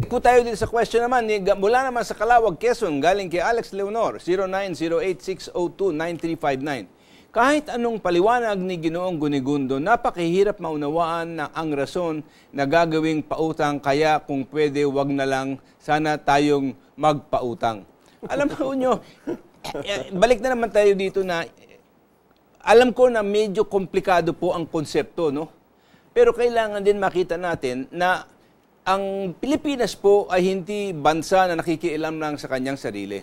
po tayo dito sa question naman, mula naman sa Calawag, Quezon, galing kay Alex Leonor, 0908-602-9359. Kahit anong paliwanag ni Ginoong Gunigundo, napakahirap maunawaan na ang rason na gagawing pautang, kaya kung pwede, wag na lang sana tayong magpautang. Alam mo nyo, balik na naman tayo dito na, alam ko na medyo komplikado po ang konsepto, no? Pero kailangan din makita natin na ang Pilipinas po ay hindi bansa na nakikialam lang sa kanyang sarili.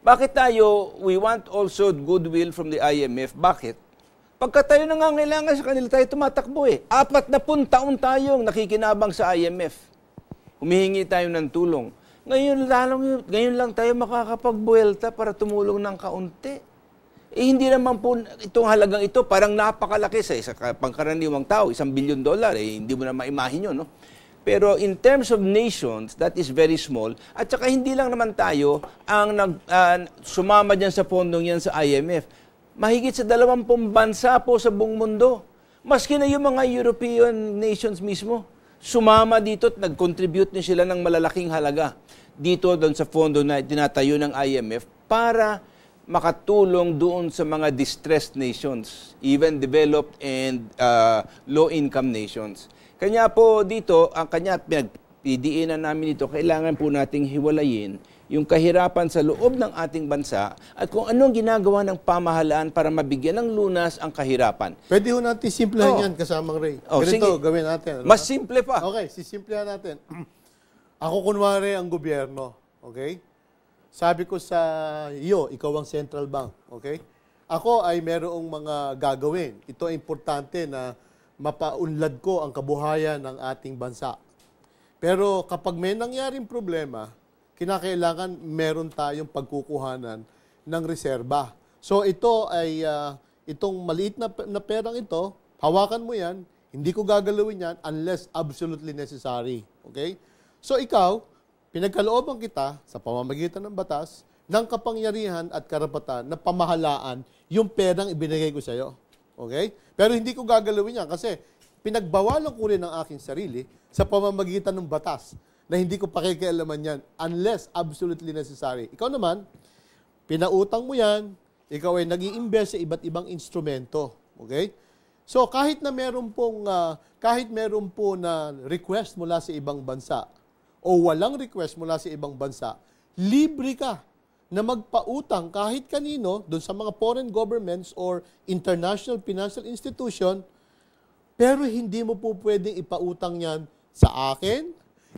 Bakit tayo, we want also goodwill from the IMF? Bakit? Pagka tayo nangangailangan sa kanila, tayo tumatakbo eh. 40 taon tayong nakikinabang sa IMF. Humihingi tayo ng tulong. Ngayon lang tayo makakapagbuelta para tumulong ng kaunti. Eh, hindi naman po itong halagang ito, parang napakalaki sa pangkaraniwang tao, $1 billion, eh, hindi mo na maimahin yun, no? Pero in terms of nations, that is very small. At saka hindi lang naman tayo ang sumama dyan sa pondong yan sa IMF. Mahigit sa 20 bansa po sa buong mundo. Maski na yung mga European nations mismo, sumama dito at nag-contribute na sila ng malalaking halaga dito doon sa pondo na tinatayo ng IMF para makatulong doon sa mga distressed nations, even developed and low-income nations. Kanya po dito, ang kanya pinagpidiinan namin dito, kailangan po nating hiwalayin yung kahirapan sa loob ng ating bansa at kung anong ginagawa ng pamahalaan para mabigyan ng lunas ang kahirapan. Pwede ho natin simplahan yan kasamang Ray. Ganito, gawin natin. Ano? Mas simple pa. Okay, sisimplihan natin. Ako kunwari ang gobyerno, okay? Sabi ko sa iyo, ikaw ang central bank, okay? Ako ay merong mga gagawin. Ito ay importante na mapaunlad ko ang kabuhayan ng ating bansa. Pero kapag may nangyaring problema, kinakailangan meron tayong pagkukuhanan ng reserba. So ito ay, itong maliit na perang ito, hawakan mo yan, hindi ko gagalawin yan unless absolutely necessary. Okay? So ikaw, pinagkalooban kita sa pamamagitan ng batas, ng kapangyarihan at karapatan na pamahalaan yung perang ibinigay ko sa iyo. Okay? Pero hindi ko gagalawin yan kasi pinagbawalan ko rin ang aking sarili sa pamamagitan ng batas na hindi ko pakikialaman yan unless absolutely necessary. Ikaw naman, pinautang mo yan, ikaw ay nag-i-invest sa iba't ibang instrumento. Okay? So kahit meron po na request mula sa ibang bansa o walang request mula sa ibang bansa, libre ka na magpautang kahit kanino doon sa mga foreign governments or international financial institution, pero hindi mo po pwedeng ipautang yan sa akin,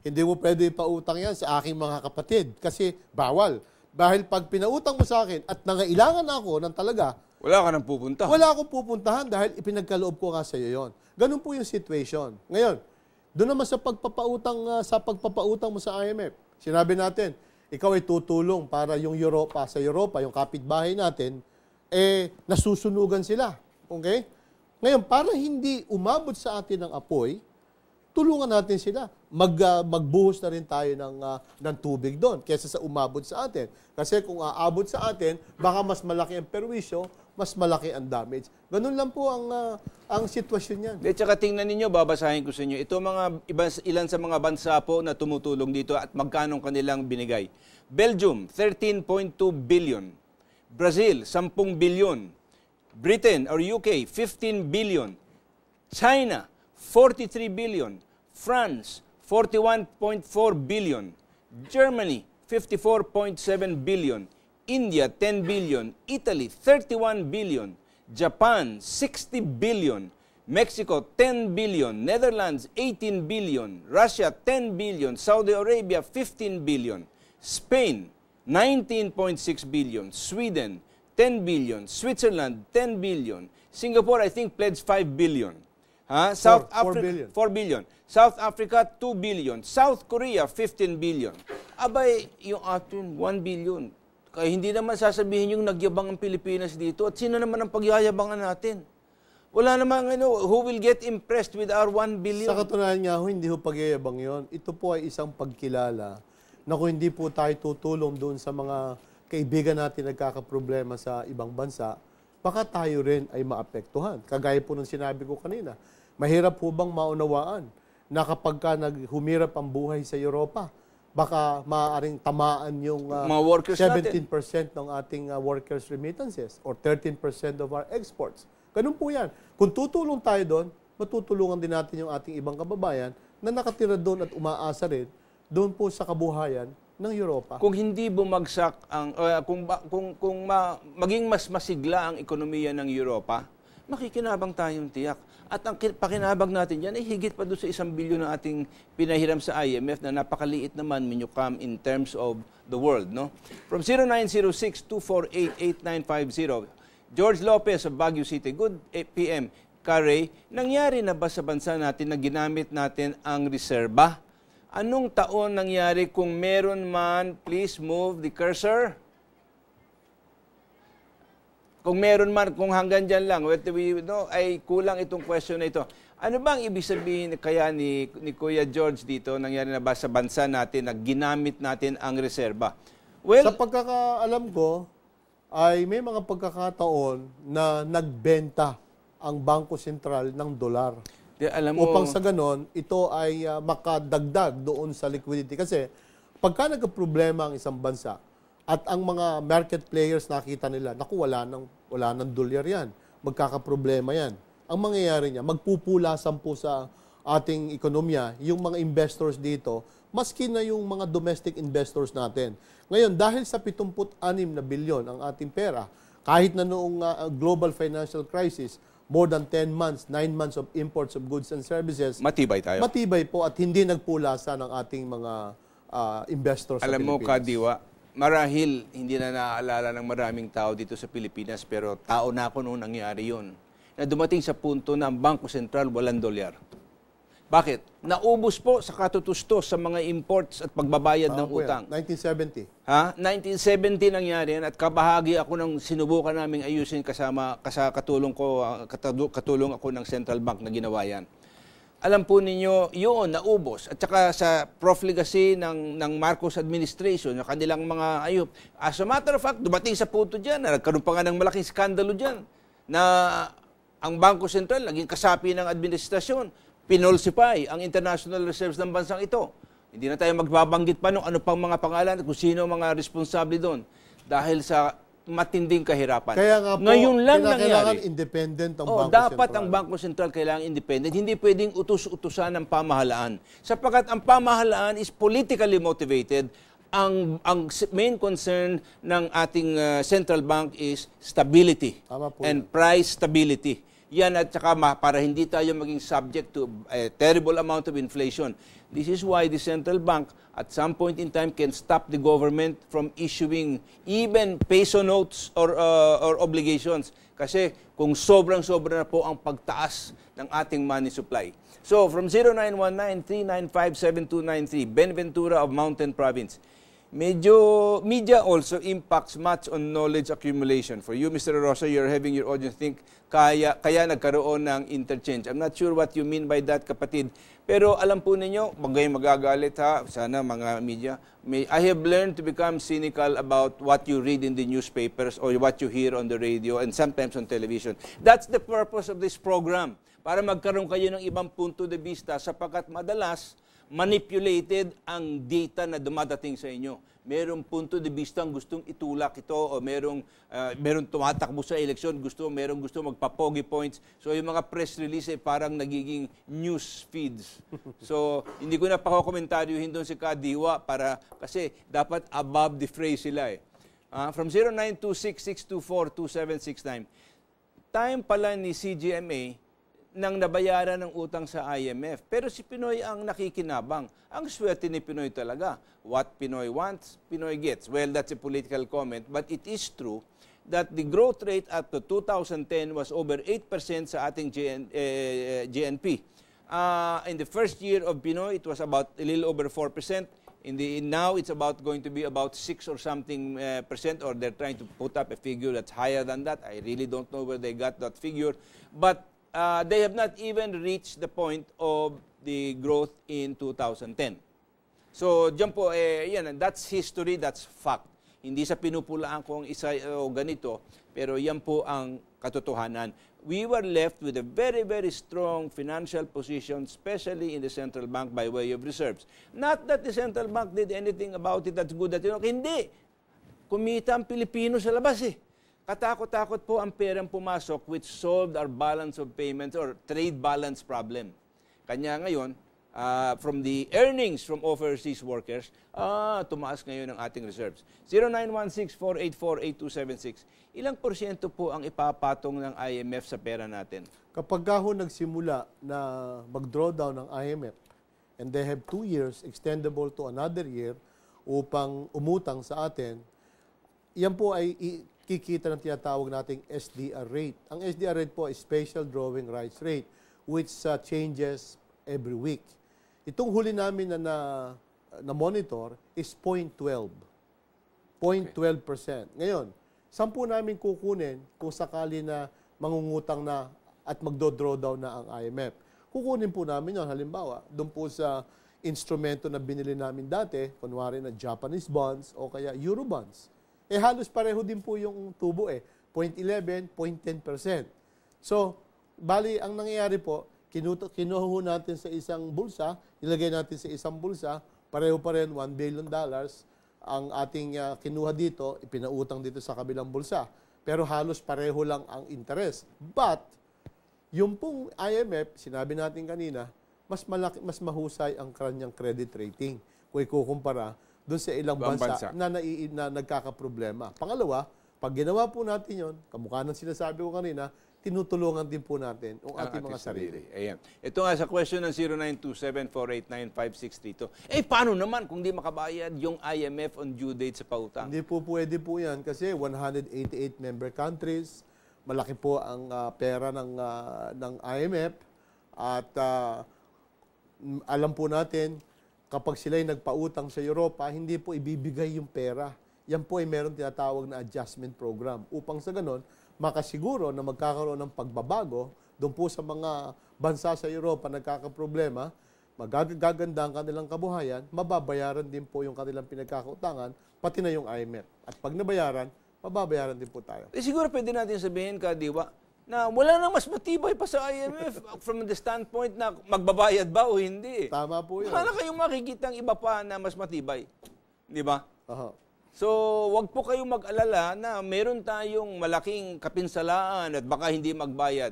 hindi mo pwedeng ipautang yan sa aking mga kapatid kasi bawal. Dahil pag pinautang mo sa akin at nangailangan ako ng talaga, wala ka nang pupunta. Wala akong pupuntahan dahil ipinagkaloob ko nga sa iyo yon. Ganun po yung situation. Ngayon, doon naman sa pagpapautang mo sa IMF, sinabi natin, ikaw ay tutulong para yung Europa, sa Europa, yung kapitbahay natin, nasusunugan sila. Okay? Ngayon, para hindi umabot sa atin ng apoy, tulungan natin sila. Magbuhos na rin tayo ng tubig doon kaysa sa umabot sa atin. Kasi kung aabot sa atin, baka mas malaki ang perwisyo, mas malaki ang damage. Ganun lang po ang sitwasyon niyan. At saka tingnan ninyo, babasahin ko sa inyo, ito ilan sa mga bansa po na tumutulong dito at magkano kanilang binigay. Belgium, 13.2 billion. Brazil, 10 billion. Britain or UK, 15 billion. China, 43 billion. France, 41.4 billion. Germany, 54.7 billion. India, 10 billion. Italy, 31 billion. Japan, 60 billion. Mexico, 10 billion. Netherlands, 18 billion. Russia, 10 billion. Saudi Arabia, 15 billion. Spain, 19.6 billion. Sweden, 10 billion. Switzerland, 10 billion. Singapore, I think, pledged 5 billion. South Africa, 4 billion. South Africa, 2 billion. South Korea, 15 billion. Abay, yung atin, 1 billion. Kaya hindi naman sasabihin yung nagyabang ang Pilipinas dito. At sino naman ang pagyayabangan natin? Wala namang who will get impressed with our 1 billion? Sa katunayan nga, hindi ho pagyayabang yon. Ito po ay isang pagkilala na kung hindi po tayo tutulong doon sa mga kaibigan natin nagkakaproblema sa ibang bansa, baka tayo rin ay maapektuhan. Kagaya po ng sinabi ko kanina, mahirap po bang maunawaan na kapag humirap ang buhay sa Europa, baka maaaring tamaan yung Mga workers 17% ng ating workers' remittances or 13% of our exports. Ganun po yan. Kung tutulong tayo doon, matutulungan din natin yung ating ibang kababayan na nakatira doon at umaasa rin doon po sa kabuhayan ng Europa. Kung hindi bumagsak ang maging mas masigla ang ekonomiya ng Europa, makikinabang tayong tiyak. At ang pakinabang natin yan ay higit pa doon sa 1 bilyon na ating pinahiram sa IMF na napakaliit naman when you come in terms of the world. No? From 0906-248-8950, George Lopez of Baguio City. Good PM, Carey. Nangyari na ba sa bansa natin na ginamit natin ang reserba? Anong taon nangyari kung meron man? Please move the cursor. Kung meron man, kung hanggang dyan lang, ay kulang itong question na ito. Ano bang ibig sabihin kaya ni Kuya George dito, nangyari na ba sa bansa natin na ginamit natin ang reserba? Well, sa pagkakaalam ko, ay may mga pagkakataon na nagbenta ang Bangko Sentral ng dolar. Alam mo, upang sa ganon, ito ay makadagdag doon sa liquidity. Kasi pagka nagka-problema ang isang bansa, at ang mga market players nakita nila, naku, wala ng dolyar yan. Magkakaproblema yan. Ang mangyayari niya, magpupulasan po sa ating ekonomiya, yung mga investors dito, maski na yung mga domestic investors natin. Ngayon, dahil sa 76 na bilyon ang ating pera, kahit na noong global financial crisis, more than 10 months, 9 months of imports of goods and services, matibay tayo. Matibay po at hindi nagpulasa ng ating mga investors sa Pilipinas. Alam mo, Kadiwa, marahil hindi na naaalala ng maraming tao dito sa Pilipinas, pero tao na ako noong nangyari yun. Na dumating sa punto na ang Bangko Sentral walang dolyar. Bakit? Naubos po sa katutustos sa mga imports at pagbabayad ng utang. 1970. 1970 nangyari yan at kabahagi ako ng sinubukan naming ayusin katulong ako ng Central Bank na ginawa yan. Alam po ninyo, yun, naubos. At saka sa profligacy ng Marcos administration, yung kanilang mga ayup. As a matter of fact, dumating sa punto dyan, na nagkaroon pa nga ng malaking skandalo dyan, na ang Bangko Sentral naging kasapi ng administrasyon, pinulsify ang international reserves ng bansang ito. Hindi na tayo magbabanggit pa ano pang mga pangalan, kung sino mga responsable doon. Dahil sa matinding kahirapan. Kaya nga po, ngayon lang nangyari. Independent ang Bangko dapat Sentral. ang Bangko Sentral kailangan independent. Hindi pwedeng utos-utusan ng pamahalaan. Sapagkat ang pamahalaan is politically motivated. Ang main concern ng ating central bank is stability and price stability. Yan at saka para hindi tayo maging subject to a terrible amount of inflation. This is why the central bank at some point in time can stop the government from issuing even peso notes or obligations. Kasi kung sobrang-sobra na po ang pagtaas ng ating money supply. So from 0919-395-7293, Benventura of Mountain Province. Media also impacts much on knowledge accumulation. For you, Mr. Rosa, you're having your audience think, kaya nagkaroon ng interchange. I'm not sure what you mean by that, kapatid. Pero alam po ninyo, magagalit ha, sana mga media. I have learned to become cynical about what you read in the newspapers or what you hear on the radio and sometimes on television. That's the purpose of this program. Para magkaroon kayo ng ibang punto de vista sapagkat madalas, manipulated ang data na dumadating sa inyo. Merong punto de vista ang gustong itulak ito o merong tumatakbo sa eleksyon, merong gusto magpa-pogi points. So yung mga press release parang nagiging news feeds. So hindi ko na pakokomentaryuhin doon si Kadiwa kasi dapat above the fray sila eh. From 0926-624-2769. Time pala ni CGMA nang nabayaran ng utang sa IMF. Pero si Pinoy ang nakikinabang. Ang swerte ni Pinoy talaga. What Pinoy wants, Pinoy gets. Well, that's a political comment, but it is true that the growth rate at 2010 was over 8% sa ating GNP. In the first year of Pinoy, it was about a little over 4%. Now, it's going to be about 6 or something percent, or they're trying to put up a figure that's higher than that. I really don't know where they got that figure. But they have not even reached the point of the growth in 2010. So, dyan po, yan, that's history, that's fact. Hindi sa pinupulaan ko ang isa o ganito, pero yan po ang katotohanan. We were left with a very, very strong financial position, especially in the central bank by way of reserves. Not that the central bank did anything about it that's good at hindi. Kumita ang Pilipino sa labas eh. Katakot-takot po ang perang pumasok which solved our balance of payments or trade balance problem. Kanya ngayon, from the earnings from overseas workers, tumaas ngayon ang ating reserves. 0916-484-8276. Ilang porsyento po ang ipapatong ng IMF sa pera natin? Kapag ho nagsimula na mag-drawdown ng IMF and they have 2 years extendable to another year upang umutang sa atin, yan po ay kikita ng tinatawag nating SDR rate. Ang SDR rate po is Special Drawing Rights Rate, which changes every week. Itong huli namin na monitor is 0.12. 0.12%. Ngayon, saan po namin kukunin kung sakali na mangungutang na at magdo-drawdown na ang IMF? Kukunin po namin yun. Halimbawa, doon po sa instrumento na binili namin dati, kunwari na Japanese bonds o kaya Euro bonds. Halos pareho din po yung tubo 0.11, 0.10%. So, bali, ang nangyayari po, kinuha natin sa isang bulsa, ilagay natin sa isang bulsa, pareho pa rin $1 billion ang ating kinuha dito, ipinautang dito sa kabilang bulsa. Pero halos pareho lang ang interest. But, yung pong IMF, sinabi natin kanina, mas mahusay ang kanyang credit rating kung ikukumpara doon sa ilang bansa na nagkakaproblema. Pangalawa, pag ginawa po natin yon, kamukha ng sinasabi ko kanina, tinutulungan din po natin ang ating mga sarili. Ayan. Ito nga sa question ng 0927-489-5632. Paano naman kung di makabayad yung IMF on due date sa pautang? Hindi po pwede po yan kasi 188 member countries, malaki po ang pera ng IMF at alam po natin, kapag sila'y nagpautang sa Europa, hindi po ibibigay yung pera. Yan po ay meron tinatawag na adjustment program. Upang sa ganon, makasiguro na magkakaroon ng pagbabago doon po sa mga bansa sa Europa nagkakaproblema, magaganda ang kanilang kabuhayan, mababayaran din po yung kanilang pinagkakautangan, pati na yung IMF. At pag nabayaran, mababayaran din po tayo. Siguro pwede natin sabihin, Kadiwa, na wala nang mas matibay pa sa IMF from the standpoint na magbabayad ba o hindi. Tama po yun. Wala kayong makikitang iba pa na mas matibay. Di ba? Aha. So, wag po kayong mag-alala na meron tayong malaking kapinsalaan at baka hindi magbayad.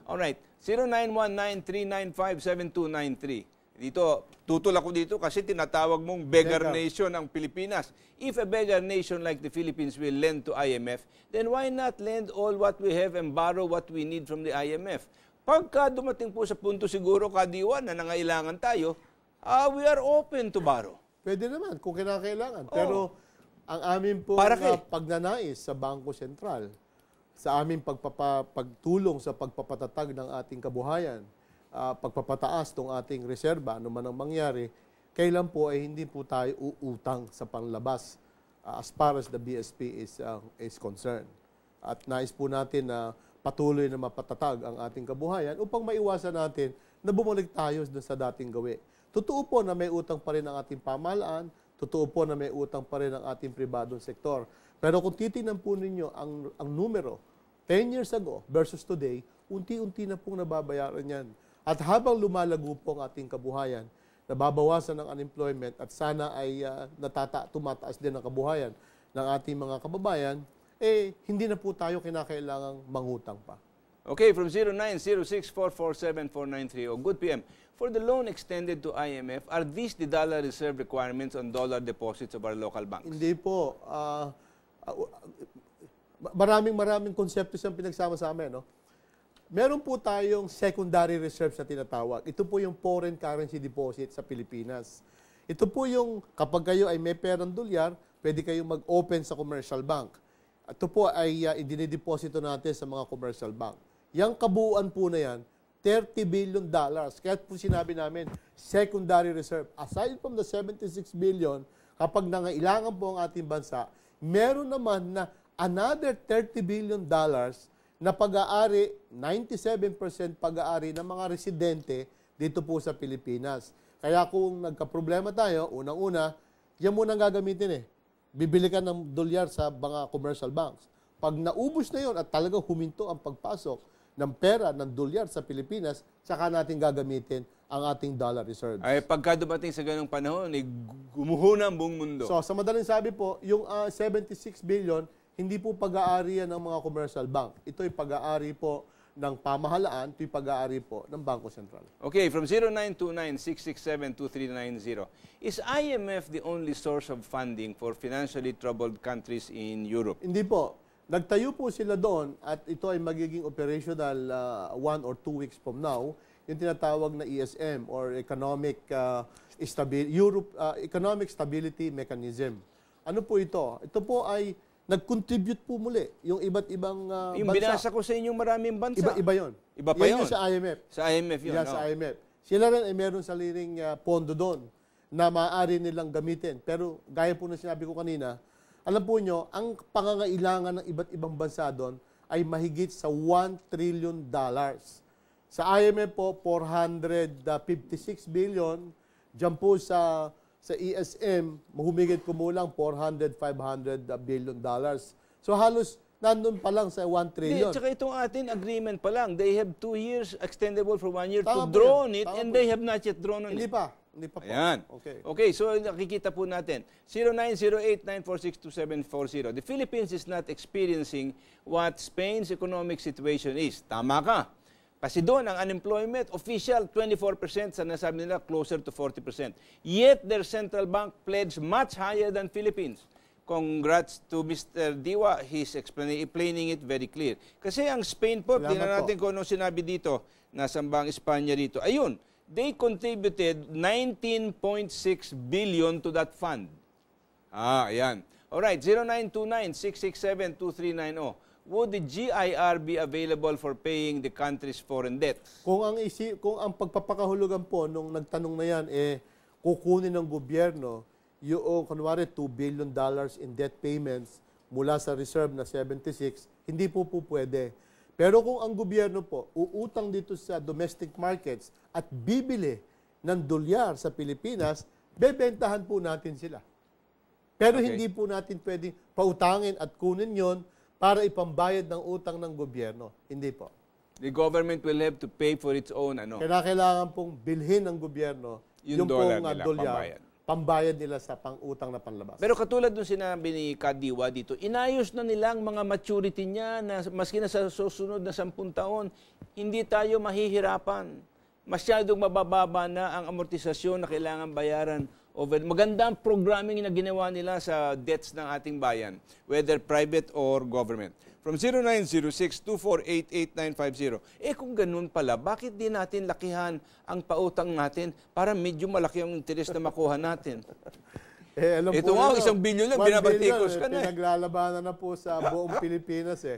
Alright, 0919-395-7293. Dito, tutol ako dito kasi tinatawag mong beggar nation ang Pilipinas. If a beggar nation like the Philippines will lend to IMF, then why not lend all what we have and borrow what we need from the IMF? Pagka dumating po sa punto siguro, Kadiwa, na nangailangan tayo, we are open to borrow. Pwede naman kung kinakailangan. Pero ang amin po pagnanais sa Bangko Sentral, sa aming pagtulong sa pagpapatatag ng ating kabuhayan, pagpapataas ng ating reserba, ano man ang mangyari, kailan po ay hindi po tayo uutang sa panlabas as far as the BSP is concerned. At nais po natin na patuloy na mapatatag ang ating kabuhayan upang maiwasan natin na bumalik tayo sa dating gawi. Totoo po na may utang pa rin ang ating pamahalaan, totoo po na may utang pa rin ang ating pribadong sektor. Pero kung titingnan po ninyo ang numero, 10 years ago versus today, unti-unti na pong nababayaran yan. At habang lumalago po ang ating kabuhayan, nababawasan ng unemployment at sana ay tumataas din ang kabuhayan ng ating mga kababayan, hindi na po tayo kinakailangang mangutang pa. Okay, from 0906-447-493. Good PM. For the loan extended to IMF, are these the dollar reserve requirements on dollar deposits of our local banks? Hindi po. Maraming konsepto siyang pinagsama sa amin, no? Meron po tayong secondary reserves na tinatawag. Ito po yung foreign currency deposit sa Pilipinas. Ito po yung kapag kayo ay may perang dolyar, pwede kayong mag-open sa commercial bank. Ito po ay idinideposito natin sa mga commercial bank. Yang kabuuan po na yan, $30 billion. Kaya po sinabi namin, secondary reserve. Aside from the 76 billion, kapag nangailangan po ang ating bansa, meron naman na another $30 billion na pag-aari, 97% pag-aari ng mga residente dito po sa Pilipinas. Kaya kung nagka-problema tayo, unang-una, yan muna gagamitin bibili ka ng dolyar sa mga commercial banks. Pag naubos na yon at talagang huminto ang pagpasok ng pera ng dolyar sa Pilipinas, saka natin gagamitin ang ating dollar reserves. Ay, pagka dumating sa ganung panahon, gumuho na ang buong mundo. So, sa madaling sabi po, yung 76 billion, hindi po pag-aari yan ng mga commercial bank. Ito'y pag-aari po ng pamahalaan, ito'y pag-aari po ng Bangko Sentral. Okay, from 0929-667-2390, is IMF the only source of funding for financially troubled countries in Europe? Hindi po. Nagtayo po sila doon at ito ay magiging operational 1 or 2 weeks from now, yung tinatawag na ESM or Economic Economic Stability Mechanism. Ano po ito? Ito po ay nag-contribute po muli yung iba't ibang Yung bansa. binasa ko sa inyong maraming bansa. Iba yun. Iba pa Yan yun. yung sa IMF. Sa IMF yun. Yan sa IMF. Sila rin ay meron sariling pondo doon na maaari nilang gamitin. Pero gaya po na sinabi ko kanina, alam po nyo, ang pangangailangan ng iba't ibang bansa doon ay mahigit sa $1 trillion. Sa IMF po, 456 billion. Diyan po sa ESM, mahumigit kumulang 400-500 billion dollars. So halos nandun pa lang sa 1 trillion. Tsaka itong atin agreement pa lang. They have 2 years, extendable for 1 year to Tama po draw on yan. it, Tama and po they yan. have not yet drawn on Hindi it. pa. Hindi pa po. Ayan. Okay. Okay, so nakikita po natin. 0908-946-2740. The Philippines is not experiencing what Spain's economic situation is. Tama ka. Kasi doon, ang unemployment, official, 24%, sa nasabi nila, closer to 40%. Yet, their central bank pledged much higher than Philippines. Congrats to Mr. Diwa. He's explaining it very clear. Kasi ang Spain po, Salamat tingnan po. natin kung anong sinabi dito, nasaan ba ang Espanya dito. Ayun, they contributed 19.6 billion to that fund. Ayan. Alright, 0929-667-2390. Would the GIR be available for paying the country's foreign debt? Kung ang pagpapakahulugan po nung nagtanong na yan kukunin ng gobyerno yung kunwari $2 billion in debt payments mula sa reserve na 76, hindi po pwede. Pero kung ang gobyerno po uutang dito sa domestic markets at bibili ng dolyar sa Pilipinas, bebentahan po natin sila. Pero Okay. hindi po natin pwedeng pautangin at kunin yon para ipambayad ng utang ng gobyerno. Hindi po. The government will have to pay for its own ano. Kailangan pong bilhin ng gobyerno Yung dollar pong, nila, dolyar, pambayad nila sa pang-utang na panlabas. Pero katulad nung sinabi ni Kadiwa dito, inayos na nila ang mga maturity niya na maski na sa susunod na 10 taon, hindi tayo mahihirapan. Masyadong mabababa na ang amortisasyon na kailangan bayaran. Maganda ang programming na ginawa nila sa debts ng ating bayan, whether private or government. From 0906-2488950. Kung ganun pala, bakit di natin lakihan ang pautang natin para medyo malaki ang interest na makuha natin? Alam Ito po nga, nyo, 1 billion lang, 1 binabatikos billion, ka na. Pinaglalabanan na po sa buong Pilipinas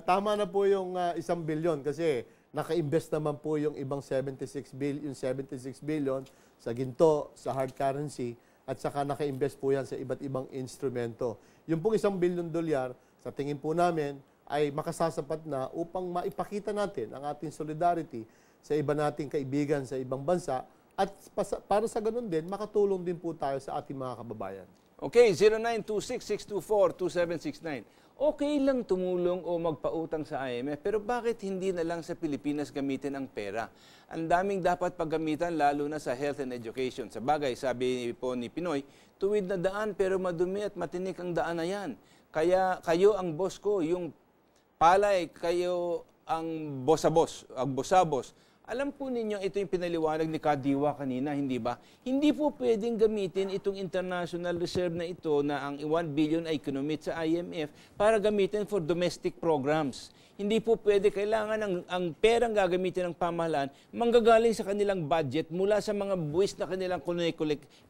tama na po yung 1 billion kasi naka-invest naman po yung ibang 76 billion sa ginto, sa hard currency, at saka naka-invest po yan sa iba't ibang instrumento. Yung pong $1 billion, sa tingin po namin, ay makasasapat na upang maipakita natin ang ating solidarity sa iba nating kaibigan sa ibang bansa at para sa ganun din, makatulong din po tayo sa ating mga kababayan. Okay, 0926-624-2769. Okay lang tumulong o magpautang sa IMF, pero bakit hindi na lang sa Pilipinas gamitin ang pera? Ang daming dapat paggamitan, lalo na sa health and education. Sa bagay, sabi po ni Pinoy, tuwid na daan pero madumi at matinik ang daan na yan. Kaya kayo ang boss ko, yung palay, kayo ang boss-a-boss, ang boss-a-boss. Alam po ninyo, ito yung pinaliwanag ni Kadiwa kanina, hindi ba? Hindi po pwedeng gamitin itong international reserve na ito na ang 1 billion ay kinomit sa IMF para gamitin for domestic programs. Hindi po pwede, kailangan ang perang gagamitin ng pamahalaan manggagaling sa kanilang budget mula sa mga buwis na kanilang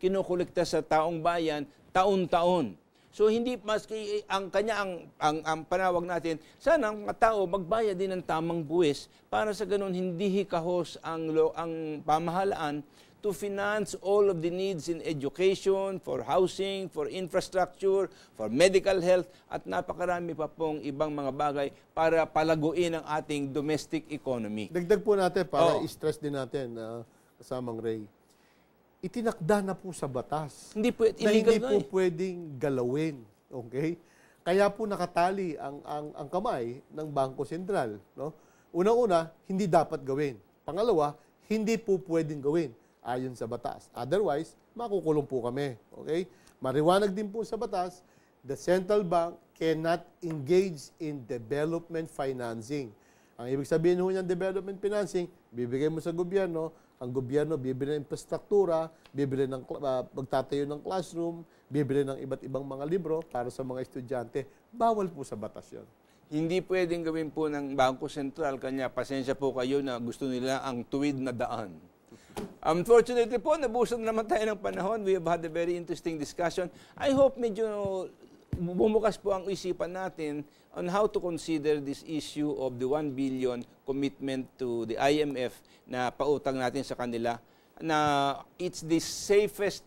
kinukolekta sa taong bayan taon-taon. So hindi maski ang panawag natin, sana ang mga tao magbayad din ng tamang buwis para sa ganun hindi hikahos ang pamahalaan to finance all of the needs in education, for housing, for infrastructure, for medical health at napakarami pa pong ibang mga bagay para palaguin ang ating domestic economy. Dagdag po natin para i-stress din natin kasamang Ray. itinakda na po sa batas. Hindi po, Na illegal hindi na po eh. pwedeng galawin. Okay? Kaya po nakatali ang kamay ng Bangko Sentral. No? Unang-una, hindi dapat gawin. Pangalawa, hindi po pwedeng gawin ayon sa batas. Otherwise, makukulong po kami. Okay? Mariwanag din po sa batas, the central bank cannot engage in development financing. Ang ibig sabihin ho niyan development financing, bibigay mo sa gobyerno, ang gobyerno bibili ng infrastruktura, bibili ng magtatayo ng classroom, bibili ng iba't ibang mga libro para sa mga estudyante. Bawal po sa batas 'yon. Hindi pwedeng gawin po ng Bangko Sentral, kanya pasensya po kayo na gusto nila ang tuwid na daan. Unfortunately po, nabusan naman tayo ng panahon. We have had a very interesting discussion. I hope medyo bumukas po ang isipan natin on how to consider this issue of the 1 billion commitment to the IMF na pautang natin sa kanila, na it's the safest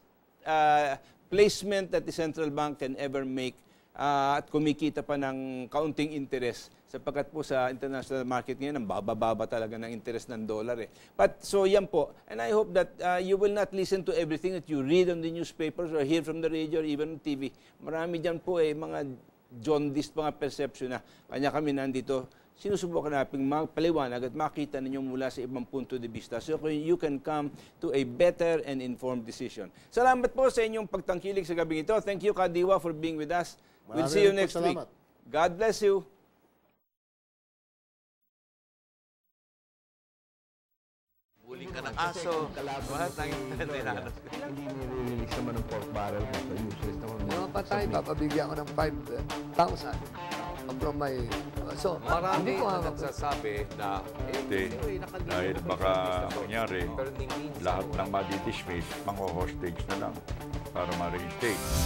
placement that the central bank can ever make, at kumikita pa ng kaunting interest sapagkat po sa international market ngayon ang bababa talaga ng interest ng dollar eh. But so yan po, and I hope that you will not listen to everything that you read on the newspapers or hear from the radio or even on TV. Marami dyan po mga jaundiced mga perception na kanya kami nandito. Sinusubukan natin magpaliwanag at makita ninyo mula sa ibang punto de vista so you can come to a better and informed decision. Salamat po sa inyong pagtangkilik sa gabing ito. Thank you, Kadiwa, for being with us. We'll see you next week. God bless you. Huling ka ng aso. Lahat ng tinanos. Hindi nire-release naman ng pork barrel mo. So useless naman. Yung patay, papabigyan ko ng 5,000 from my... So, Marami hindi ko na nagsasabi na Hindi. Dahil baka mangyari, lahat ng madi-dismiss, mang-hostage na lang para ma-reinstate.